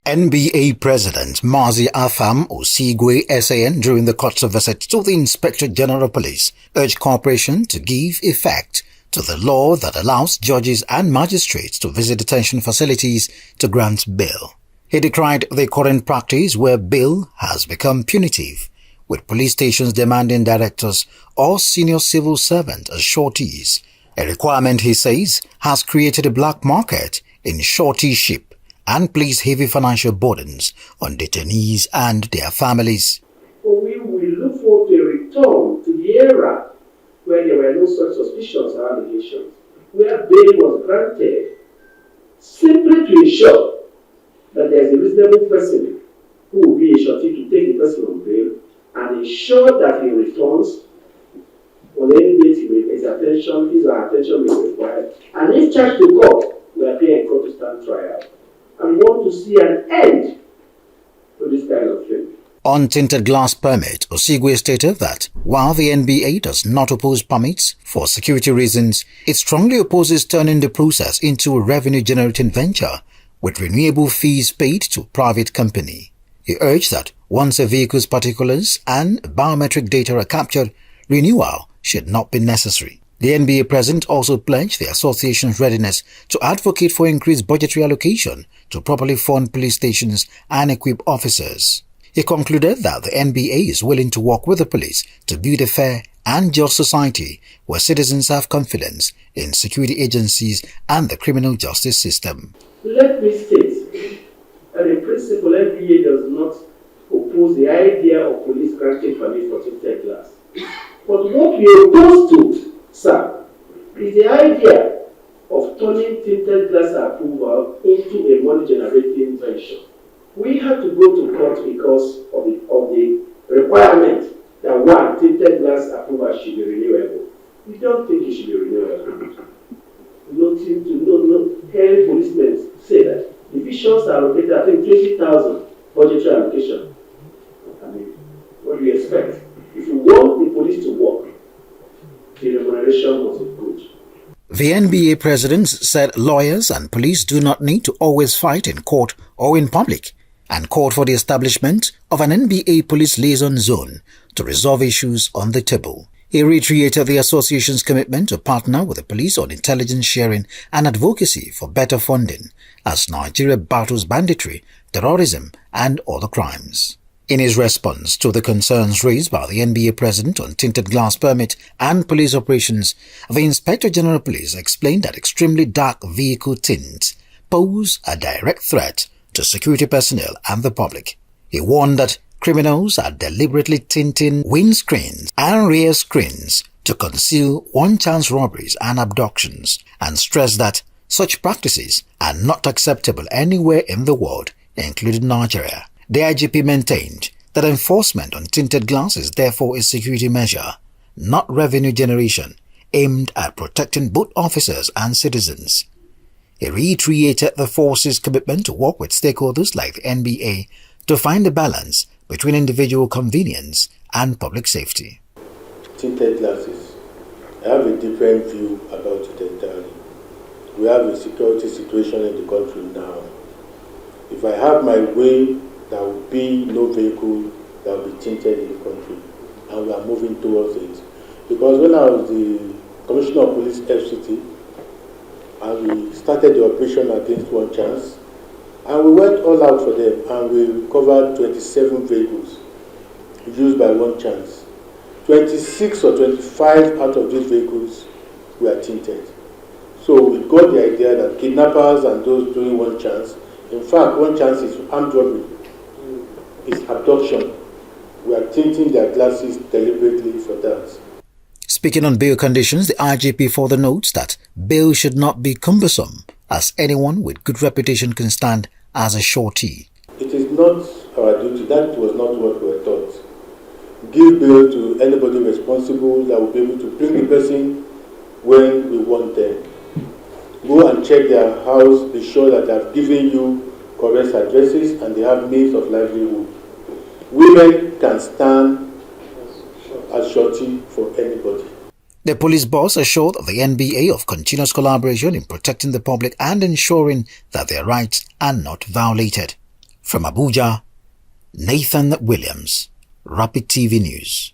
NBA President Mazi Afam Osigwe SAN during the court's visit to the Inspector General of Police urged corporation to give effect to the law that allows judges and magistrates to visit detention facilities to grant bail. He decried the current practice where bail has become punitive, with police stations demanding directors or senior civil servants as shorties, a requirement he says has created a black market in shortyship and placed heavy financial burdens on detainees and their families. We will look forward to a return to the era where there were no such suspicions or allegations, where bail was granted simply to ensure that there is a reasonable person who will be a shorty to take the person on bail and ensure that he returns on any date his or her attention may be required. And if charged to court, we appear in court to stand trial. And we want to see an end to this kind of thing. On tinted glass permit, Osigwe stated that while the NBA does not oppose permits for security reasons, it strongly opposes turning the process into a revenue-generating venture with renewable fees paid to private company. He urged that once a vehicle's particulars and biometric data are captured, renewal should not be necessary. The NBA president also pledged the association's readiness to advocate for increased budgetary allocation to properly fund police stations and equip officers. He concluded that the NBA is willing to work with the police to build a fair and just society where citizens have confidence in security agencies and the criminal justice system. Let me state that in principle, NBA does not oppose the idea of police granting permit for tinted glass. But what we oppose to, sir, is the idea of turning tinted glass approval into a money-generating venture. We had to go to court because of the requirement that one, tinted glass approval should be renewable. We don't think it should be renewable. Any policemen say that divisions are allocated, I think, 20,000 budgetary allocation. I mean, what do you expect? If you want the police to work, the remuneration must be good. The NBA president said lawyers and police do not need to always fight in court or in public, and called for the establishment of an NBA police liaison zone to resolve issues on the table. He reiterated the association's commitment to partner with the police on intelligence sharing and advocacy for better funding as Nigeria battles banditry, terrorism, and other crimes. In his response to the concerns raised by the NBA president on tinted glass permit and police operations, the Inspector General of Police explained that extremely dark vehicle tints pose a direct threat to security personnel and the public. He warned that criminals are deliberately tinting windscreens and rear screens to conceal one-chance robberies and abductions, and stressed that such practices are not acceptable anywhere in the world, including Nigeria. The IGP maintained that enforcement on tinted glass is therefore a security measure, not revenue generation, aimed at protecting both officers and citizens. He reiterated the force's commitment to work with stakeholders like the NBA to find a balance between individual convenience and public safety. Tinted glasses. I have a different view about it entirely. We have a security situation in the country now. If I have my way, there will be no vehicle that will be tinted in the country, and we are moving towards it. Because when I was the Commissioner of Police FCT, and we started the operation against One Chance, and we went all out for them, and we recovered 27 vehicles used by One Chance. 26 or 25 out of these vehicles were tinted. So we got the idea that kidnappers and those doing One Chance, in fact, One Chance is armed robbery, is abduction. We are tinting their glasses deliberately for that. Speaking on bail conditions, the IGP further notes that bail should not be cumbersome, as anyone with good reputation can stand as a shorty. It is not our duty. That was not what we were taught. Give bail to anybody responsible that will be able to bring the person when we want them. Go and check their house, be sure that they have given you correct addresses and they have means of livelihood. Women can stand as shorty for anybody. The police boss assured the NBA of continuous collaboration in protecting the public and ensuring that their rights are not violated. From Abuja, Nathan Williams, Rapid TV News.